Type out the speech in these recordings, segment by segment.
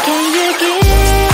Can you give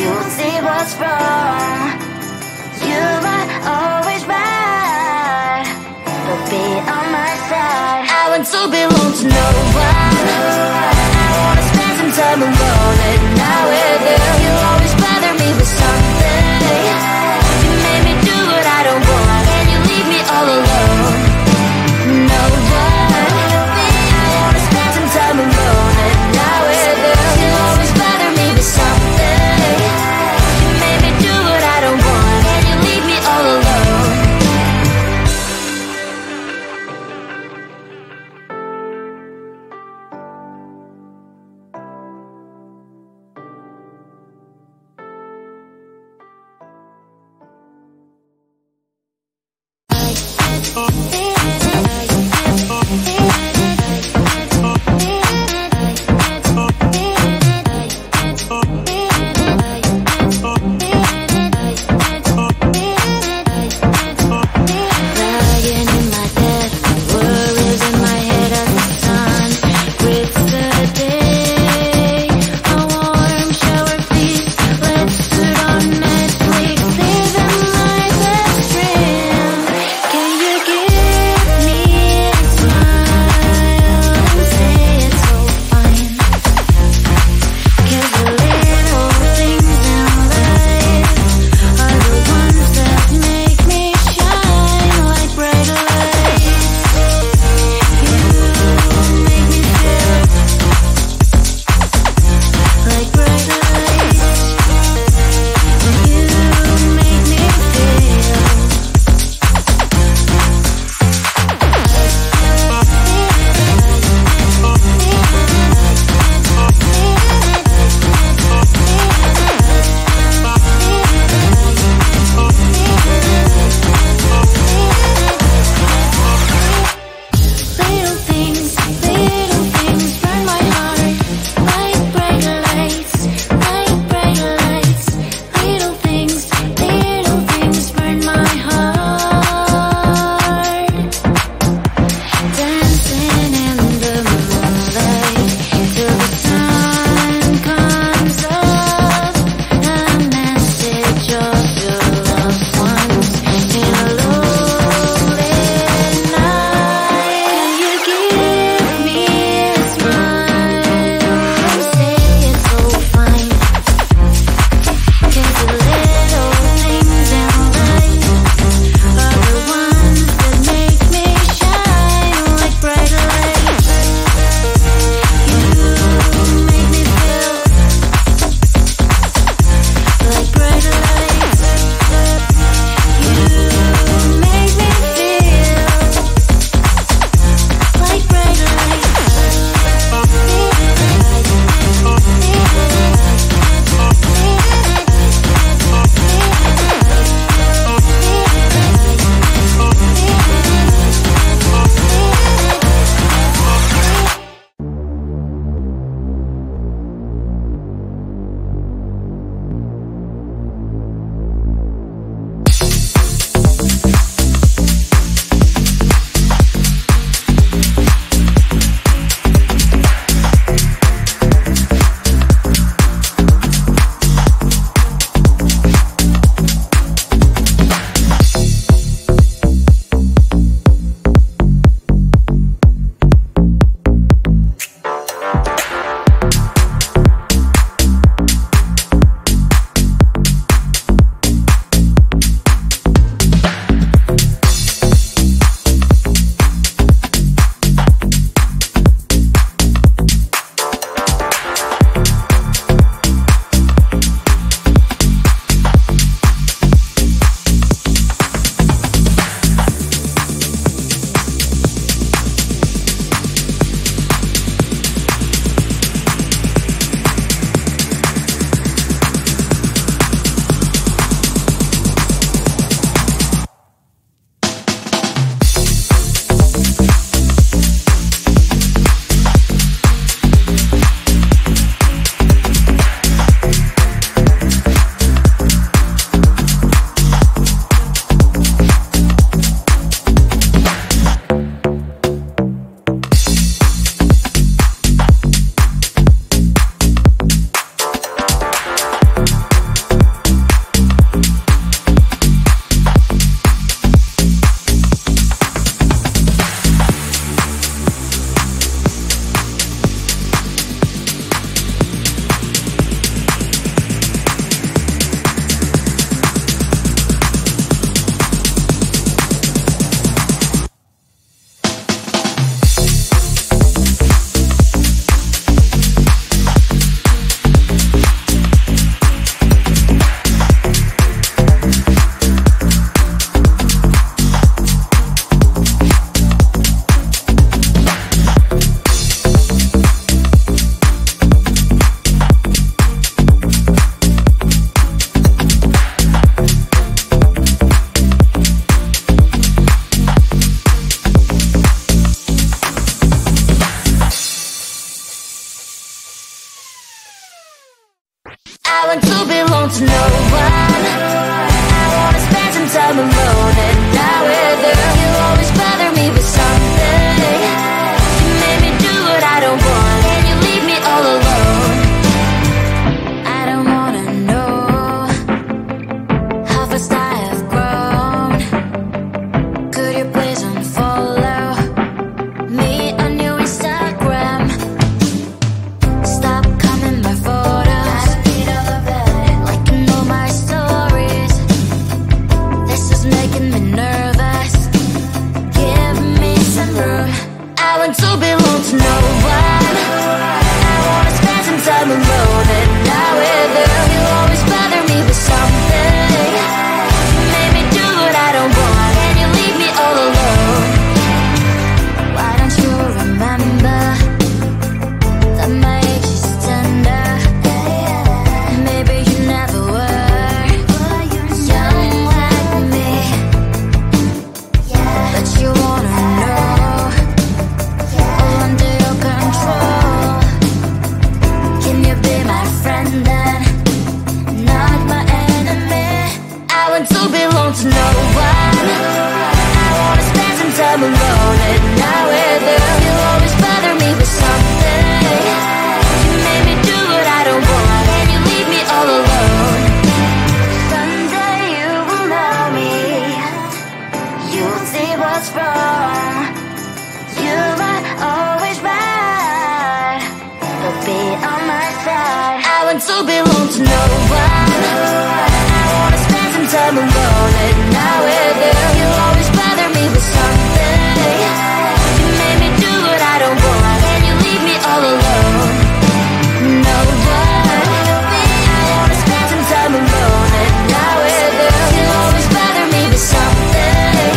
you'll see what's wrong. You might always right, but be on my side. I want to belong to no one. I wanna spend some time alone and not with you. You always bother me with something. You made me do what I don't want, and you leave me all alone. No one. I wanna spend some time alone and not with you. You always bother me with something. You made me do what I don't want, and you leave me all alone. Can you give no one. I wanna spend some time alone and not with her. You always bother me with something. You made me do what I don't want, and you leave me all alone. I don't wanna know how fast I have grown. Could you please unfollow me on your Instagram? Stop coming my photos, liking all my stories. This is making me nervous. Give me some room. I want to belong to no one. I wanna spend some time alone and not with her. You always bother me with something. You made me do what I don't want, and you leave me all alone. Why don't you remember that my age is tender? Maybe you never were young like me, but you wanna know all under your control. Can you be my friend then, not my enemy? I want to belong to no one. I wanna spend some time alone and not with her. You always bother me with something. You made me do what I don't want, and you leave me all alone. Someday you will know me. You'll see what's wrong. You might always right, but be on my side. I want to belong to no one. I wanna spend some time alone and not with her. You always bother me with something. You made me do what I don't want, and you leave me all alone. No one. I wanna spend some time alone and not with her. You always bother me with something.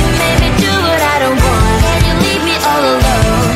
You made me do what I don't want, and you leave me all alone.